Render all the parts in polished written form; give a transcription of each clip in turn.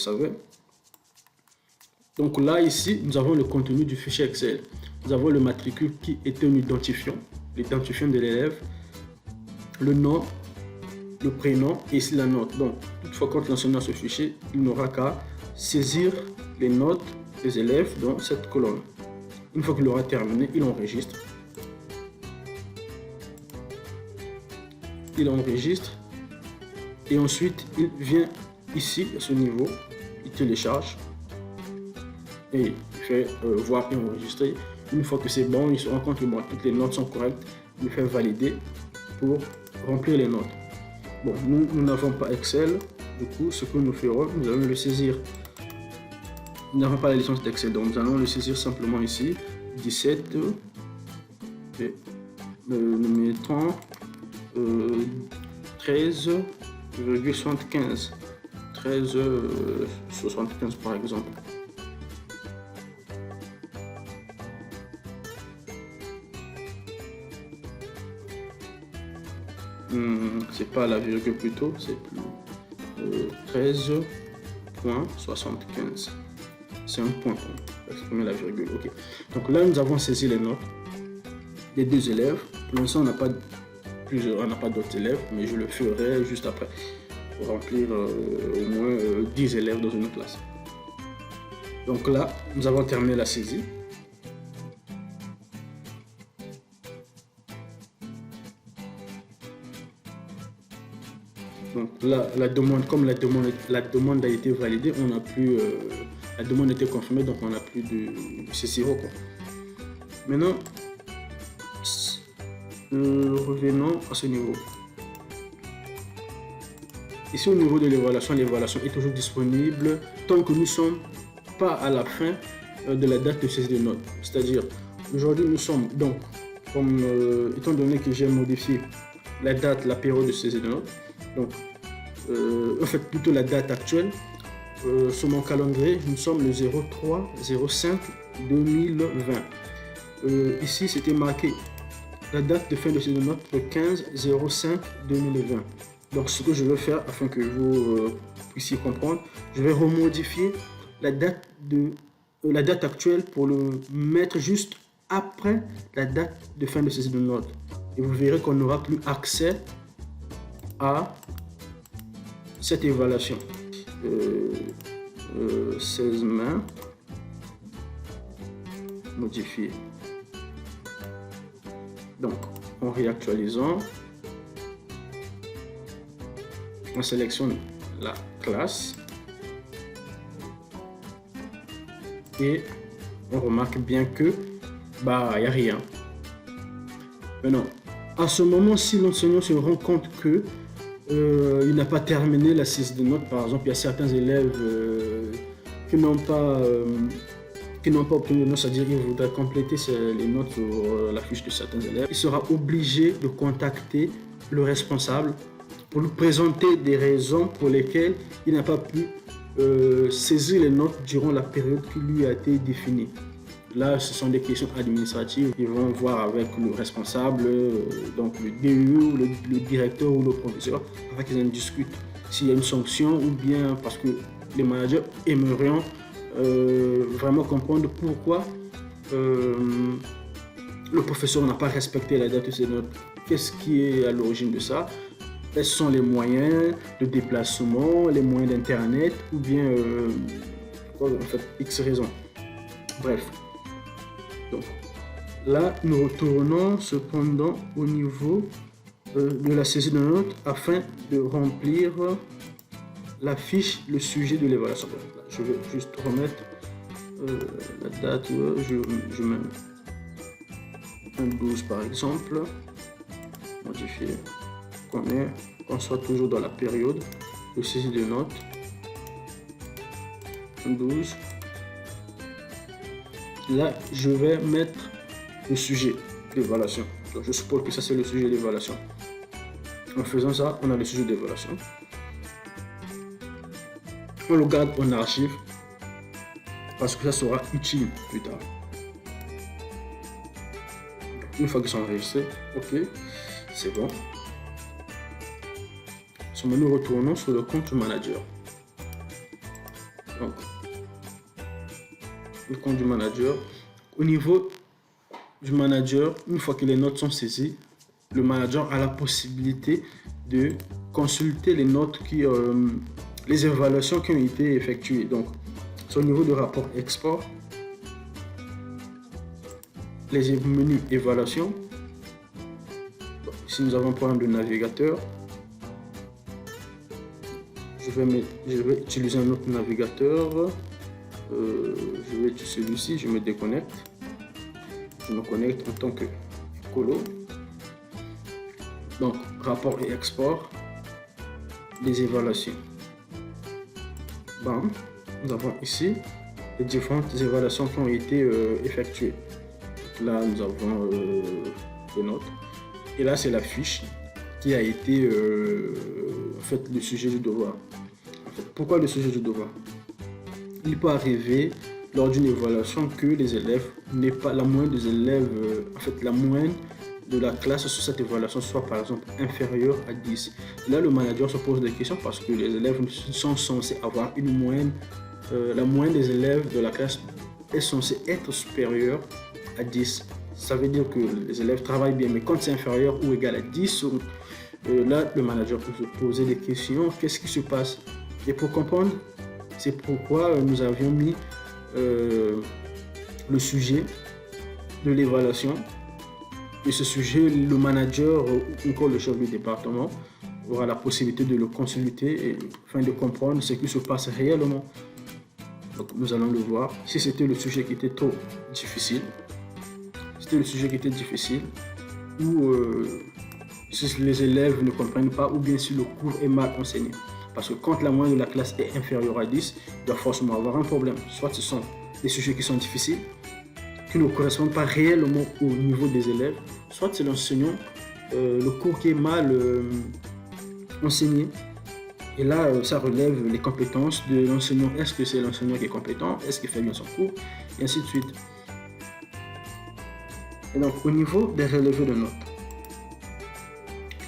savez. Donc là, ici, nous avons le contenu du fichier Excel. Nous avons le matricule qui est un identifiant, l'identifiant de l'élève, le nom, le prénom et ici la note. Donc, toutefois, quand l'enseignant ce fichier, il n'aura qu'à saisir les notes des élèves dans cette colonne. Une fois qu'il aura terminé, il enregistre. Il enregistre et ensuite il vient ici à ce niveau, il télécharge et il fait voir et enregistrer. Une fois que c'est bon, il se rend compte que bon, toutes les notes sont correctes, il fait valider pour remplir les notes. Bon, nous n'avons pas Excel, du coup ce que nous ferons, nous allons le saisir. Nous n'avons pas la licence d'Excel, donc nous allons le saisir simplement ici, 17 et nous mettons 13,75 13,75 par exemple. C'est pas la virgule plutôt, c'est 13,75. C'est un point pour exprimer la virgule. Ok. Donc là, nous avons saisi les notes des deux élèves. Pour l'instant, on n'a pas d'autres élèves, mais je le ferai juste après pour remplir au moins 10 élèves dans une classe. Donc là, nous avons terminé la saisie. Donc là, comme la demande a été validée, on n'a plus la demande a été confirmée, donc on n'a plus de C0 quoi. Maintenant, revenons à ce niveau. Ici au niveau de l'évaluation, l'évaluation est toujours disponible tant que nous ne sommes pas à la fin de la date de saisie de notes. C'est-à-dire, aujourd'hui nous sommes donc, étant donné que j'ai modifié la date, la période de saisie de notes, donc en fait plutôt la date actuelle, sur mon calendrier, nous sommes le 03/05/2020. Ici c'était marqué la date de fin de saisie de notes le 15/05/2020. Donc ce que je vais faire afin que vous puissiez comprendre, je vais remodifier la date actuelle pour le mettre juste après la date de fin de saisie de notes. Et vous verrez qu'on n'aura plus accès à cette évaluation. 16 mai, modifié. Donc en réactualisant, on sélectionne la classe et on remarque bien que bah il n'y a rien. Maintenant, à ce moment, si l'enseignant se rend compte que il n'a pas terminé la saisie de notes, par exemple, il y a certains élèves qui n'ont pas obtenu de notes, c'est-à-dire qu'il voudrait compléter les notes sur la fiche de certains élèves, il sera obligé de contacter le responsable pour lui présenter des raisons pour lesquelles il n'a pas pu saisir les notes durant la période qui lui a été définie. Là, ce sont des questions administratives. Ils vont voir avec le responsable, donc le DE, le directeur ou le professeur, afin qu'ils en discutent s'il y a une sanction ou bien parce que les managers aimeraient vraiment comprendre pourquoi le professeur n'a pas respecté la date de ses notes. Qu'est-ce qui est à l'origine de ça? Quels sont les moyens de déplacement, les moyens d'internet ou bien en fait X raisons. Bref. Donc là, nous retournons cependant au niveau de la saisie de notes afin de remplir la fiche, le sujet de l'évaluation. Je vais juste remettre la date, je mets un 12 par exemple, modifier, qu'on soit toujours dans la période de saisie de notes, 12. Là, je vais mettre le sujet d'évaluation. Je suppose que ça, c'est le sujet d'évaluation. En faisant ça, on a le sujet d'évaluation. On le garde en archive parce que ça sera utile plus tard. Une fois qu'ils sont enregistrés, ok, c'est bon. Nous retournons sur le compte manager. Donc, le compte du manager. Au niveau du manager, une fois que les notes sont saisies, le manager a la possibilité de consulter les notes les évaluations qui ont été effectuées. Donc, c'est au niveau du rapport export, les menus évaluation. Ici, nous avons un problème de navigateur. Je vais utiliser un autre navigateur. Je vais utiliser celui-ci, je me déconnecte. Je me connecte en tant que colo. Donc, rapport et export, les évaluations. Bam. Nous avons ici les différentes évaluations qui ont été effectuées. Là, nous avons les notes. Et là, c'est la fiche qui a été en fait le sujet du devoir. En fait, pourquoi le sujet du devoir? Il peut arriver lors d'une évaluation que les élèves n'aient pas la moyenne des élèves, en fait la moyenne de la classe sur cette évaluation soit par exemple inférieure à 10. Et là, le manager se pose des questions parce que les élèves sont censés avoir une moyenne, la moyenne des élèves de la classe est censée être supérieure à 10. Ça veut dire que les élèves travaillent bien, mais quand c'est inférieur ou égal à 10, là, le manager peut se poser des questions. Qu'est-ce qui se passe? Et pour comprendre, c'est pourquoi nous avions mis le sujet de l'évaluation. Et ce sujet, le manager ou encore le chef du département aura la possibilité de le consulter afin de comprendre ce qui se passe réellement. Donc nous allons le voir. Si c'était le sujet qui était trop difficile, ou si les élèves ne comprennent pas, ou bien si le cours est mal enseigné. Parce que quand la moyenne de la classe est inférieure à 10, il doit forcément avoir un problème. Soit ce sont des sujets qui sont difficiles, qui ne correspondent pas réellement au niveau des élèves, soit c'est l'enseignant, le cours qui est mal enseigné. Et là, ça relève les compétences de l'enseignant. Est-ce que c'est l'enseignant qui est compétent? Est-ce qu'il fait bien son cours? Et ainsi de suite. Et donc, au niveau des relevés de notes,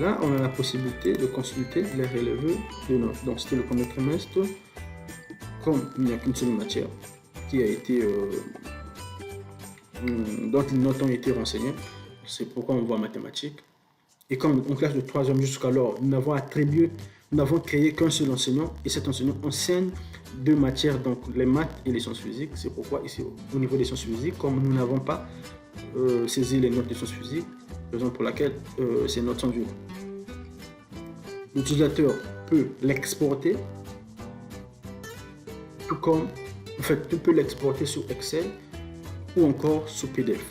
là, on a la possibilité de consulter les relevés de notes. Donc, c'était le premier trimestre. Comme il n'y a qu'une seule matière qui a été, dont les notes ont été renseignées, c'est pourquoi on voit mathématiques. Et comme en classe de 3e jusqu'alors, nous n'avons créé qu'un seul enseignant, et cet enseignant enseigne deux matières, donc les maths et les sciences physiques. C'est pourquoi ici, au niveau des sciences physiques, comme nous n'avons pas saisi les notes des sciences physiques, raison pour laquelle ces notes sont vides. L'utilisateur peut l'exporter, tout comme, en fait, tu peux l'exporter sur Excel ou encore sur PDF.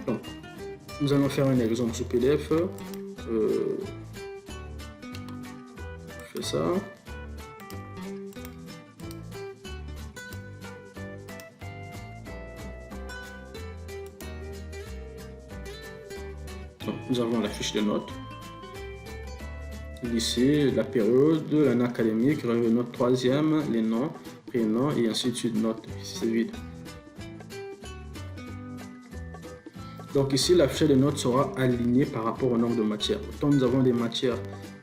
Donc, nous allons faire un exemple sur PDF. Je fais ça. Donc, nous avons la fiche de notes. Lycée, la période, l'année académique, note 3e, les noms, prénoms et ainsi de suite, notes. C'est vide. Donc ici, la fiche de notes sera alignée par rapport au nombre de matières. Autant nous avons des matières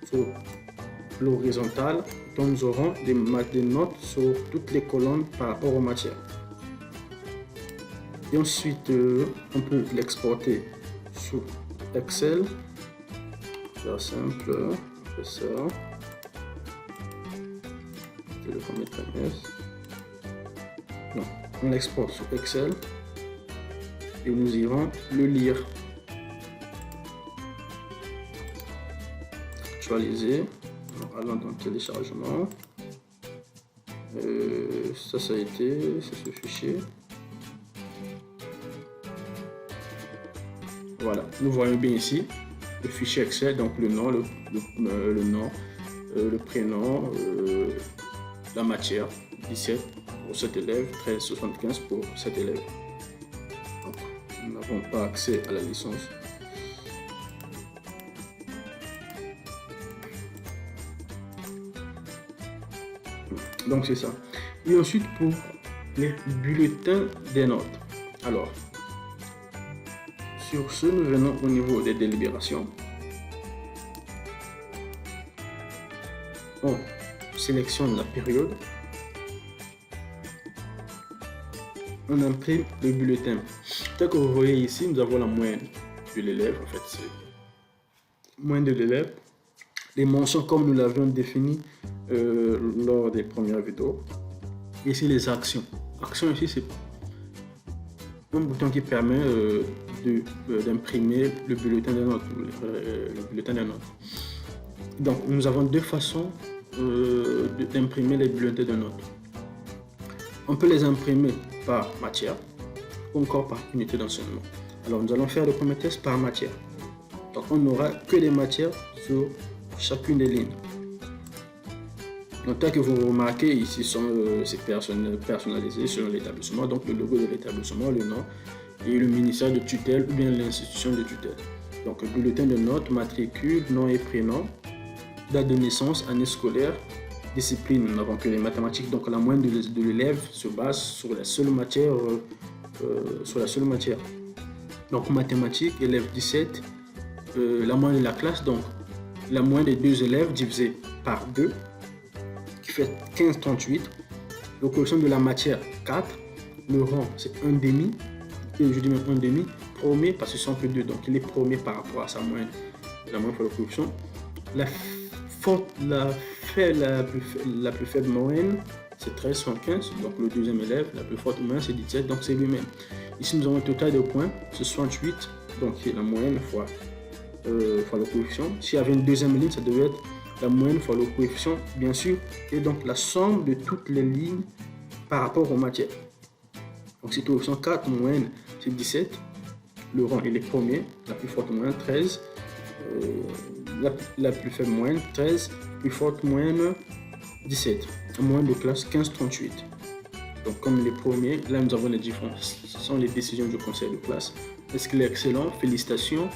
sur l'horizontale, autant nous aurons des notes sur toutes les colonnes par rapport aux matières. Et ensuite, on peut l'exporter sur Excel. Faire simple, on fait ça. C'est le premier trimestre. Non, on l'exporte sur Excel. Et nous irons le lire. Actualiser. Allons dans le téléchargement. Ça a été, c'est ce fichier. Voilà, nous voyons bien ici le fichier Excel, donc le nom, le prénom, la matière, 17 pour cet élève, 13,75 pour cet élève. Donc, nous n'avons pas accès à la licence. Donc c'est ça. Et ensuite pour les bulletins des notes. Alors, sur ce, nous venons au niveau des délibérations. Bon, sélectionne la période, on imprime le bulletin. Tel que vous voyez ici, nous avons la moyenne de l'élève. En fait, c'est moyenne de l'élève. Les mentions comme nous l'avions défini lors des premières vidéos. Ici, les actions. Action ici, c'est un bouton qui permet d'imprimer le bulletin de notes. Donc, nous avons deux façons d'imprimer les bulletins de notes. On peut les imprimer par matière ou encore par unité d'enseignement. Alors, nous allons faire le premier test par matière. Donc, on n'aura que des matières sur chacune des lignes. Donc, tel que vous remarquez, ici c'est personnalisé selon l'établissement, donc le logo de l'établissement, le nom et le ministère de tutelle ou bien l'institution de tutelle. Donc, bulletin de notes, matricule, nom et prénom, date de naissance, année scolaire, discipline, nous n'avons que les mathématiques, donc la moyenne de l'élève se base sur la seule matière. Donc, mathématiques, élève 17, la moyenne de la classe, donc la moyenne des deux élèves divisé par 2, qui fait 15,38. Le quotient de la matière, 4. Le rang, c'est 1 demi. Et je dis même 1 demi. Premier, parce que ce sont que 2, donc il est premier par rapport à sa moyenne. La moyenne pour le quotient. La plus faible moyenne, c'est 13,75. Donc le deuxième élève, la plus forte moyenne, c'est 17. Donc c'est lui-même. Ici, nous avons un total de points, c'est 68. Donc c'est la moyenne fois le coefficient. S'il y avait une deuxième ligne, ça devait être la moyenne fois le coefficient, bien sûr, et donc la somme de toutes les lignes par rapport aux matières. Donc c'est coefficient 4, moyenne c'est 17, le rang il est premier, la plus forte moyenne 13, la plus faible moyenne 13, plus forte moyenne 17, la moyenne de classe 15,38. Donc comme les premiers, là nous avons les différences, ce sont les décisions du conseil de classe. Est-ce qu'il est excellent? Félicitations.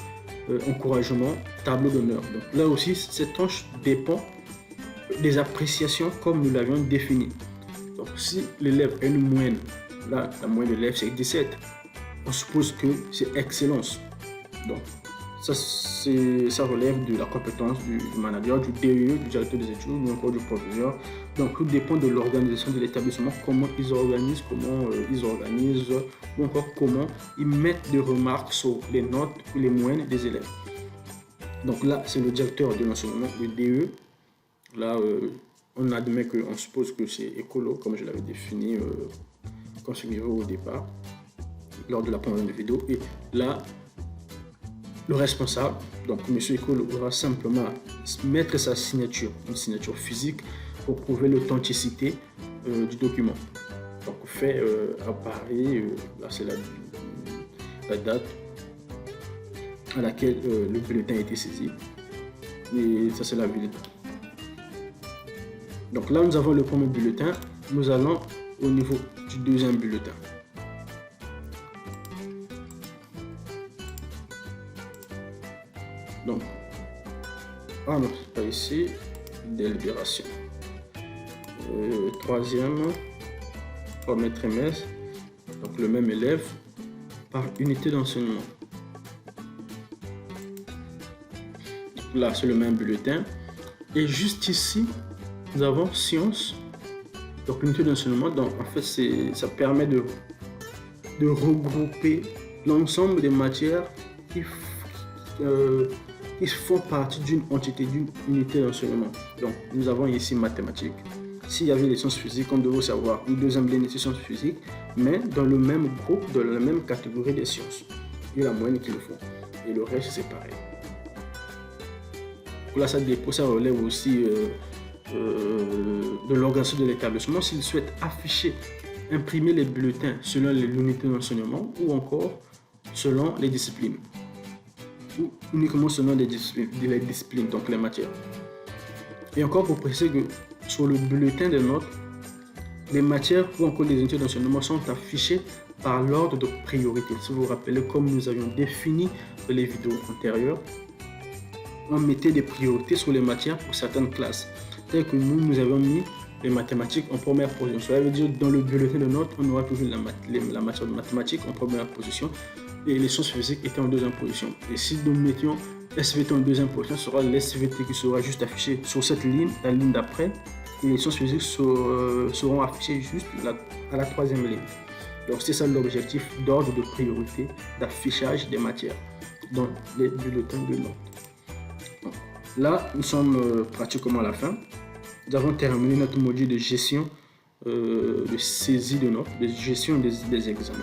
Encouragement, tableau d'honneur. Donc là aussi, cette tranche dépend des appréciations comme nous l'avions défini. Donc si l'élève a une moyenne, là la moyenne de l'élève c'est 17, on suppose que c'est excellence. Donc ça relève de la compétence du manager, du DE, du directeur des études ou encore du proviseur. Donc tout dépend de l'organisation de l'établissement, comment ils organisent, ou encore comment ils mettent des remarques sur les notes ou les moyennes des élèves. Donc là, c'est le directeur de l'enseignement, le DE. Là, on admet on suppose que c'est écolo, comme je l'avais défini, configuré au départ, lors de la première vidéo. Et là, le responsable, donc M. Écolo, aura simplement mettre sa signature, une signature physique, pour prouver l'authenticité du document. Donc fait à Paris, là c'est la date à laquelle le bulletin a été saisi. Et ça c'est la ville. Donc là nous avons le premier bulletin, nous allons au niveau du deuxième bulletin. Donc, ah non, c'est pas ici, délibération. Troisième, premier trimestre, donc le même élève par unité d'enseignement. Là, c'est le même bulletin. Et juste ici, nous avons sciences, donc l'unité d'enseignement. Donc, en fait, ça permet de regrouper l'ensemble des matières qui font partie d'une entité, d'une unité d'enseignement. Donc, nous avons ici mathématiques. S'il y avait les sciences physiques, on devrait savoir une deuxième ligne de sciences physiques, mais dans le même groupe, dans la même catégorie des sciences. Et la moyenne qu'il faut. Et le reste, c'est pareil. Là, ça relève aussi de l'organisation de l'établissement. S'il souhaite afficher, imprimer les bulletins selon l'unité d'enseignement ou encore selon les disciplines. Ou uniquement selon les disciplines, donc les matières. Et encore pour préciser que sur le bulletin de notes, les matières ou encore les unités d'enseignement sont affichées par l'ordre de priorité. Si vous vous rappelez, comme nous avions défini dans les vidéos antérieures, on mettait des priorités sur les matières pour certaines classes. Tel que nous avons mis les mathématiques en première position. Ça veut dire dans le bulletin de notes, on aura toujours la matière de mathématiques en première position et les sciences physiques étaient en deuxième position. Et si nous mettions SVT en deuxième position, ce sera l'SVT qui sera juste affiché sur cette ligne, la ligne d'après, les sciences physiques seront affichées juste à la troisième ligne. Donc c'est ça l'objectif d'ordre de priorité d'affichage des matières dans les bulletins de notes. Là, nous sommes pratiquement à la fin. Nous avons terminé notre module de gestion de saisie de notes, de gestion des examens.